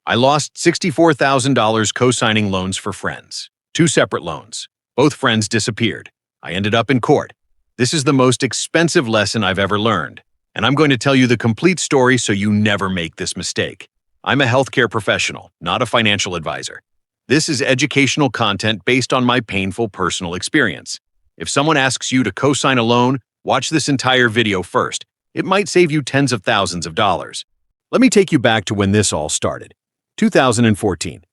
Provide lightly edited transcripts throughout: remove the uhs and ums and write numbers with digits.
I lost $64,000 co-signing loans for friends. Two separate loans. Both friends disappeared. I ended up in court. This is the most expensive lesson I've ever learned, and I'm going to tell you the complete story so you never make this mistake. I'm a healthcare professional, not a financial advisor. This is educational content based on my painful personal experience. If someone asks you to co-sign a loan, watch this entire video first. It might save you tens of thousands of dollars. Let me take you back to when this all started. 2014.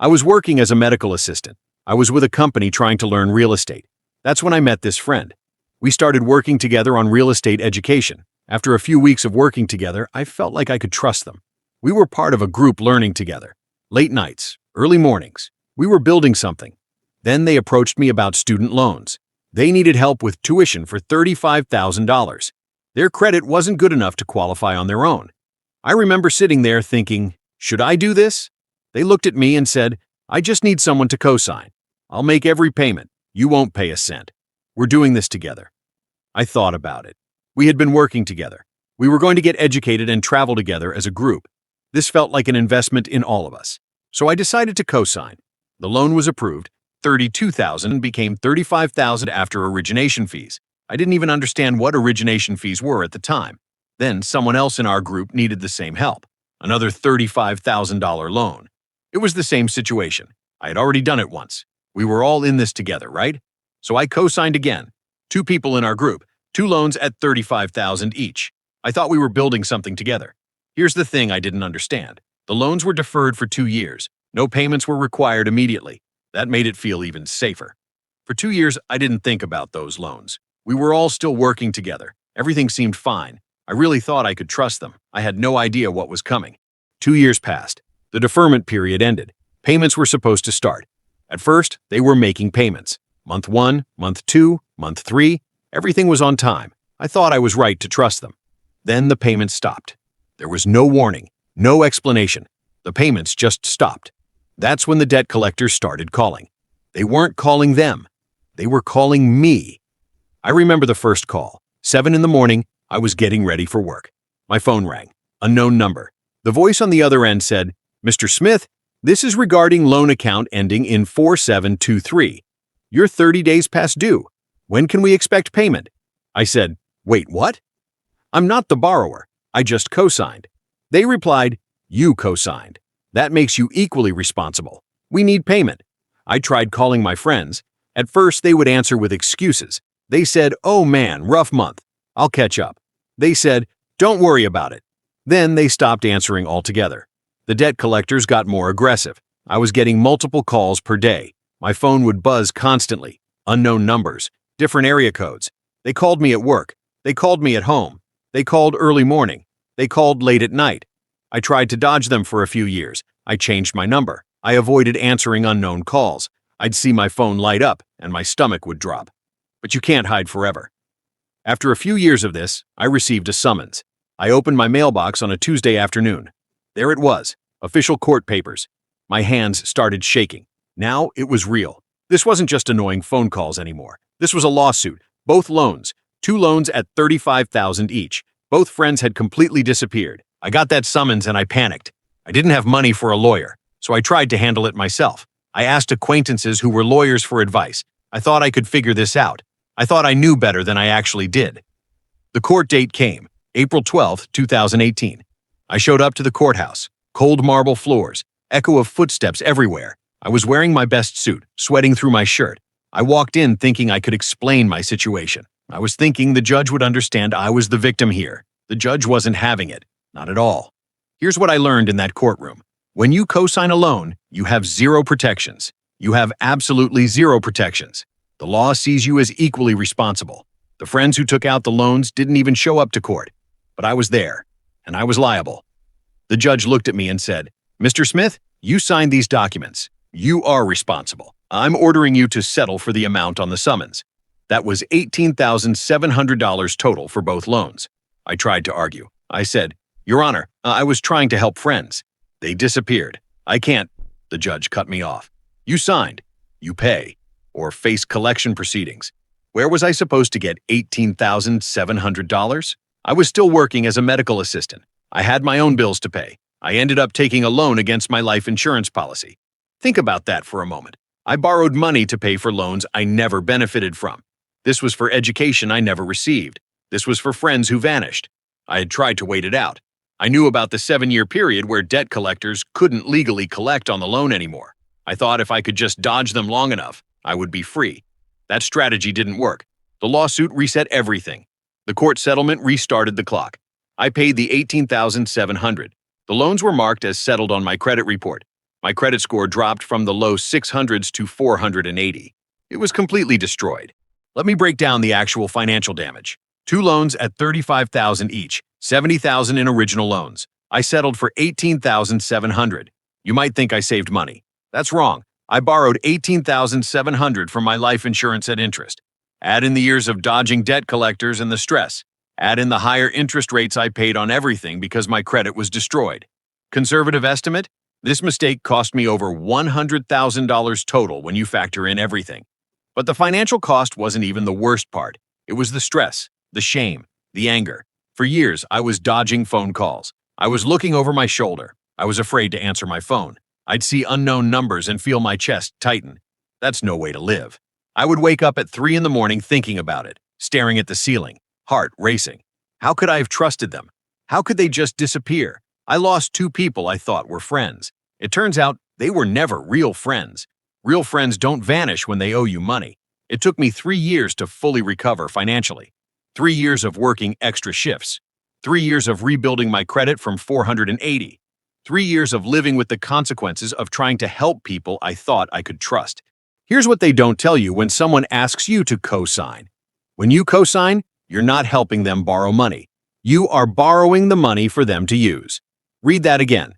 I was working as a medical assistant. I was with a company trying to learn real estate. That's when I met this friend. We started working together on real estate education. After a few weeks of working together, I felt like I could trust them. We were part of a group learning together. Late nights, early mornings. We were building something. Then they approached me about student loans. They needed help with tuition for $35,000. Their credit wasn't good enough to qualify on their own. I remember sitting there thinking, should I do this? They looked at me and said, I just need someone to co-sign. I'll make every payment. You won't pay a cent. We're doing this together. I thought about it. We had been working together. We were going to get educated and travel together as a group. This felt like an investment in all of us. So I decided to co-sign. The loan was approved. $32,000 became $35,000 after origination fees. I didn't even understand what origination fees were at the time. Then someone else in our group needed the same help. Another $35,000 loan. It was the same situation. I had already done it once. We were all in this together, right? So I co-signed again. Two people in our group, two loans at $35,000 each. I thought we were building something together. Here's the thing I didn't understand. The loans were deferred for 2 years. No payments were required immediately. That made it feel even safer. For 2 years, I didn't think about those loans. We were all still working together. Everything seemed fine. I really thought I could trust them. I had no idea what was coming. 2 years passed. The deferment period ended. Payments were supposed to start. At first, they were making payments. Month 1, month 2, month 3, everything was on time. I thought I was right to trust them. Then the payments stopped. There was no warning, no explanation. The payments just stopped. That's when the debt collectors started calling. They weren't calling them. They were calling me. I remember the first call. 7 in the morning, I was getting ready for work. My phone rang. Unknown number. The voice on the other end said, Mr. Smith, this is regarding loan account ending in 4723. You're 30 days past due. When can we expect payment? I said, wait, what? I'm not the borrower. I just co-signed. They replied, you co-signed. That makes you equally responsible. We need payment. I tried calling my friends. At first, they would answer with excuses. They said, oh man, rough month. I'll catch up. They said, don't worry about it. Then they stopped answering altogether. The debt collectors got more aggressive. I was getting multiple calls per day. My phone would buzz constantly. Unknown numbers, different area codes. They called me at work. They called me at home. They called early morning. They called late at night. I tried to dodge them for a few years. I changed my number. I avoided answering unknown calls. I'd see my phone light up and my stomach would drop. But you can't hide forever. After a few years of this, I received a summons. I opened my mailbox on a Tuesday afternoon. There it was, official court papers. My hands started shaking. Now it was real. This wasn't just annoying phone calls anymore. This was a lawsuit. Both loans, 2 loans at $35,000 each. Both friends had completely disappeared. I got that summons and I panicked. I didn't have money for a lawyer, so I tried to handle it myself. I asked acquaintances who were lawyers for advice. I thought I could figure this out. I thought I knew better than I actually did. The court date came, April 12, 2018. I showed up to the courthouse. Cold marble floors, echo of footsteps everywhere. I was wearing my best suit, sweating through my shirt. I walked in thinking I could explain my situation. I was thinking the judge would understand I was the victim here. The judge wasn't having it. Not at all. Here's what I learned in that courtroom. When you co-sign a loan, you have 0 protections. You have absolutely 0 protections. The law sees you as equally responsible. The friends who took out the loans didn't even show up to court. But I was there, and I was liable. The judge looked at me and said, Mr. Smith, you signed these documents. You are responsible. I'm ordering you to settle for the amount on the summons. That was $18,700 total for both loans. I tried to argue. I said, Your Honor, I was trying to help friends. They disappeared. I can't. The judge cut me off. You signed. You pay. Or face collection proceedings. Where was I supposed to get $18,700? I was still working as a medical assistant. I had my own bills to pay. I ended up taking a loan against my life insurance policy. Think about that for a moment. I borrowed money to pay for loans I never benefited from. This was for education I never received. This was for friends who vanished. I had tried to wait it out. I knew about the 7-year period where debt collectors couldn't legally collect on the loan anymore. I thought if I could just dodge them long enough, I would be free. That strategy didn't work. The lawsuit reset everything. The court settlement restarted the clock. I paid the $18,700. The loans were marked as settled on my credit report. My credit score dropped from the low 600s to 480. It was completely destroyed. Let me break down the actual financial damage. 2 loans at $35,000 each, $70,000 in original loans. I settled for $18,700. You might think I saved money. That's wrong. I borrowed $18,700 from my life insurance at interest. Add in the years of dodging debt collectors and the stress. Add in the higher interest rates I paid on everything because my credit was destroyed. Conservative estimate? This mistake cost me over $100,000 total when you factor in everything. But the financial cost wasn't even the worst part. It was the stress, the shame, the anger. For years, I was dodging phone calls. I was looking over my shoulder. I was afraid to answer my phone. I'd see unknown numbers and feel my chest tighten. That's no way to live. I would wake up at 3 in the morning thinking about it, staring at the ceiling, heart racing. How could I have trusted them? How could they just disappear? I lost 2 people I thought were friends. It turns out they were never real friends. Real friends don't vanish when they owe you money. It took me 3 years to fully recover financially. 3 years of working extra shifts. 3 years of rebuilding my credit from 480. 3 years of living with the consequences of trying to help people I thought I could trust. Here's what they don't tell you when someone asks you to co-sign. When you co-sign, you're not helping them borrow money. You are borrowing the money for them to use. Read that again.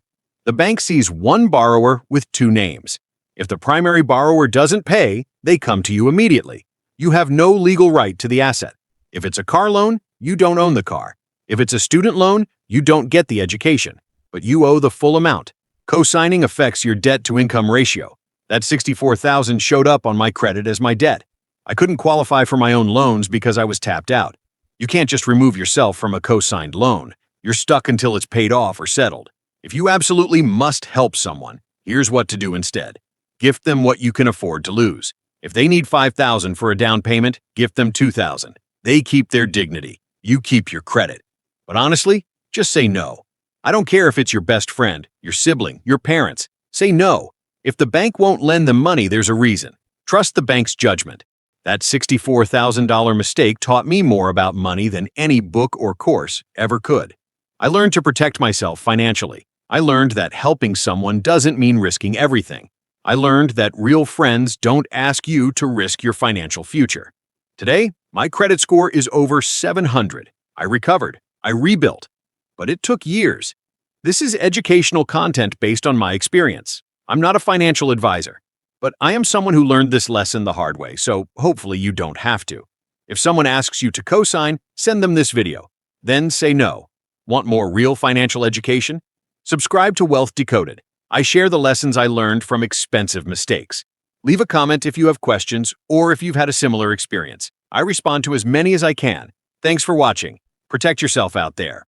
The bank sees one borrower with 2 names. If the primary borrower doesn't pay, they come to you immediately. You have no legal right to the asset. If it's a car loan, you don't own the car. If it's a student loan, you don't get the education, but you owe the full amount. Co-signing affects your debt-to-income ratio. That $64,000 showed up on my credit as my debt. I couldn't qualify for my own loans because I was tapped out. You can't just remove yourself from a co-signed loan. You're stuck until it's paid off or settled. If you absolutely must help someone, here's what to do instead. Gift them what you can afford to lose. If they need $5,000 for a down payment, gift them $2,000. They keep their dignity. You keep your credit. But honestly, just say no. I don't care if it's your best friend, your sibling, your parents. Say no. If the bank won't lend them money, there's a reason. Trust the bank's judgment. That $64,000 mistake taught me more about money than any book or course ever could. I learned to protect myself financially. I learned that helping someone doesn't mean risking everything. I learned that real friends don't ask you to risk your financial future. Today, my credit score is over 700. I recovered. I rebuilt. But it took years. This is educational content based on my experience. I'm not a financial advisor, but I am someone who learned this lesson the hard way, so hopefully you don't have to. If someone asks you to co-sign, send them this video. Then say no. Want more real financial education? Subscribe to Wealth Decoded. I share the lessons I learned from expensive mistakes. Leave a comment if you have questions or if you've had a similar experience. I respond to as many as I can. Thanks for watching. Protect yourself out there.